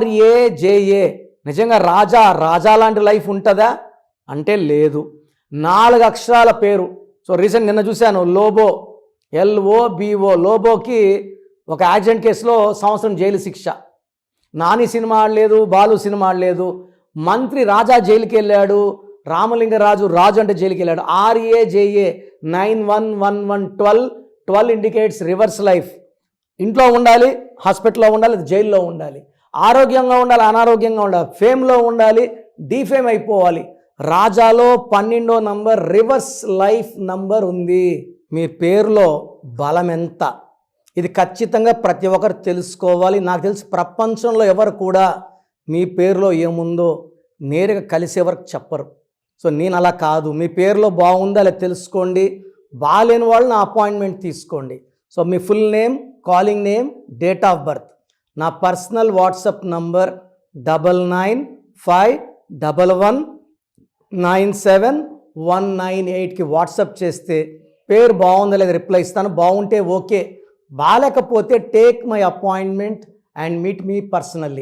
RAJA. నిజంగా రాజా లాంటి life ఉంటుందా అంటే లేదు. 4 అక్షరాల పేరు. సో రీసెంట్ నిన్న చూశాను, లోబో, LOBO. లోబోకి ఒక యాక్సిడెంట్ కేసులో 1 సంవత్సరం జైలు శిక్ష. నాని సినిమా ఆడలేదు, బాలు సినిమా ఆడలేదు. మంత్రి రాజా జైలుకి వెళ్ళాడు, రామలింగరాజు అంటే జైలుకి వెళ్ళాడు. RAJA 911112. 12 indicates reverse life. ఇంట్లో ఉండాలి, హాస్పిటల్లో ఉండాలి, జైల్లో ఉండాలి, ఆరోగ్యంగా ఉండాలి, అనారోగ్యంగా ఉండాలి, ఫేమ్లో ఉండాలి, డీఫేమ్ అయిపోవాలి. రాజాలో 12వ నంబర్ రివర్స్ లైఫ్ నంబర్ ఉంది. మీ పేరులో బలం ఎంత, ఇది ఖచ్చితంగా ప్రతి ఒక్కరు తెలుసుకోవాలి. నాకు తెలిసి ప్రపంచంలో ఎవరు కూడా మీ పేరులో ఏముందో నేరుగా కలిసే వరకు చెప్పరు. సో నేను అలా కాదు. మీ పేరులో బాగుందా లేదా తెలుసుకోండి. బాగాలేని వాళ్ళు నా అపాయింట్మెంట్ తీసుకోండి. So me full name, calling name, date of birth, నా పర్సనల్ వాట్సాప్ నంబర్ 9951197198కి వాట్సాప్ చేస్తే పేరు బాగుందా లేదా రిప్లై ఇస్తాను. బాగుంటే ఓకే, బాగాలేకపోతే take my appointment and meet me personally.